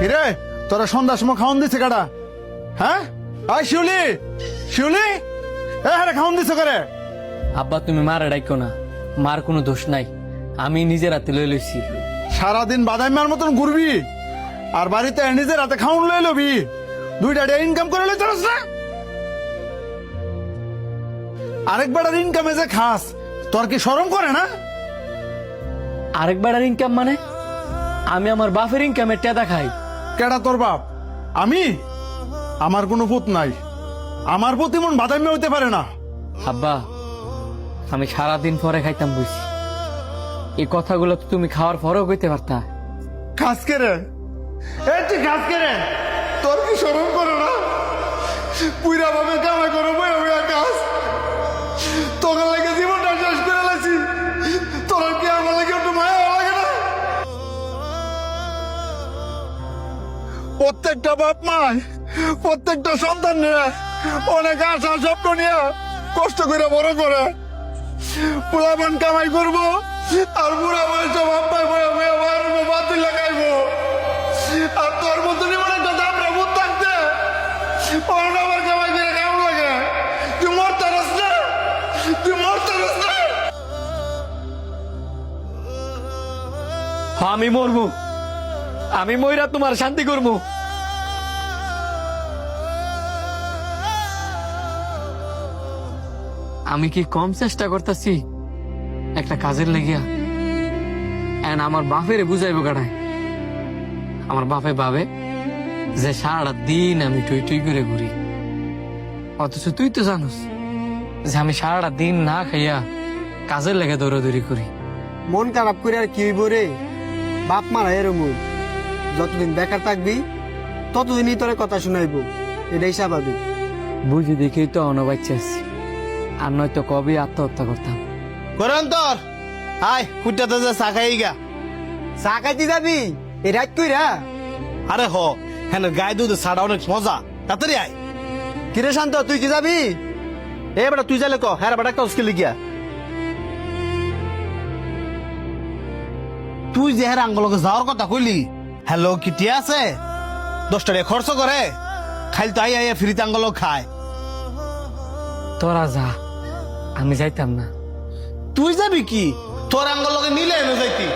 কিরে তোরা সন্ধ্যার সময় খাওয়ান দিছে কাটা? হ্যাঁ আই শিউলি, শিউলি এ হ্যাঁ খাওয়ান দিছে করে? আব্বা তুমি মারে ডাইকো না, মার কোনো দোষ নাই, আমি নিজের হাতে লই লইছি। সারাদিন বাদাইমার মতন ঘুরবি আর বাড়িতে নিজের হাতে খাওয়ান লই লবি, দুইটা ইনকাম করে লই চলস না। আরেকবার ইনকামে যে খাস তোর কি শরম করে না? আরেকবার ইনকাম মানে? আমি আমার বাপের ইনকামের টেদা খাই। কেডা তোর বাপ? আমি? আমার কোনো পুত নাই, আমার প্রতি মন বাদামি হইতে পারে না। আব্বা আমি সারাদিন পরে খাইতাম বুঝছি, এই কথাগুলো তো তুমি খাওয়ার পরেও কইতে পারতা। খাস কে রে? এই তুই খাস কে রে? তোর কি শরম করে না? পুরা ভাবে কামাই করো বইয়া বইয়া কাজ, তোর লাগে জীবনটা শেষ করে লাইছি, তোর কি আমার লাগে একটু মায়া লাগে না? প্রত্যেকটা বাপ মায় প্রত্যেকটা সন্তান নিয়ে অনেক আশা স্বপ্ন নিয়ে কষ্ট করে বড় করে, পোলাপান কামাই করবো আর বুড়া বয়সে বাপ ভাই বয়ে বয়ে মারবো, বাতিল লাগাইবো। আর তোর মতন এমন একটা দামরা ভূত থাকতে অন্য আবার কামাই করে কেমন লাগে? তুই মরতে পারস না, তুই মরতে পারস না। আমি মরবো, আমি মইরা তোমার শান্তি করবো। আমি কি কম চেষ্টা করতেছি একটা কাজের লেগিয়া? এন আমার বাপের বুঝাইবো কাটায়, আমার বাপে ভাবে যে সারাটা দিন আমি টুই টুই করে ঘুরি, অথচ তুই তো জানোস যে আমি সারাটা দিন না খাইয়া কাজের লেগে দৌড়াদৌড়ি করি। মন খারাপ করে আর কি হইব রে? বাপ মারা এরমই, যতদিন বেকার থাকবি ততদিনই তোরে কথা শুনাইবো, এটাই স্বাভাবিক। বুঝি দেখেই তো অনবাচ্চা আছি, আর নয়তো কবে আত্মহত্যা করতাম। করেন তোর আয় কুটাতে যে চা খাই গা। চা খাইতে যাবি এ রাত কইরা? আরে হ হ্যাঁ গায়ে দুধ ছাড়া অনেক মজা, তাড়াতাড়ি আয়। কিরে শান্ত, তুই কি যাবি? এ বেটা তুই যাইলে ক, হ্যাঁ বেটা কাজ খেলি গিয়া। তুই যে হ্যাঁ আঙ্গলকে যাওয়ার কথা কইলি, হ্যালো কিটি আছে 10 টাকা খরচ করে, খাইল তো আইয়া ফ্রিতে আঙ্গল খায়। তোরা যা, আমি যাইতাম না। তুই যাবি কি? তোর আঙ্গলকে নিলে এনে যাইতি।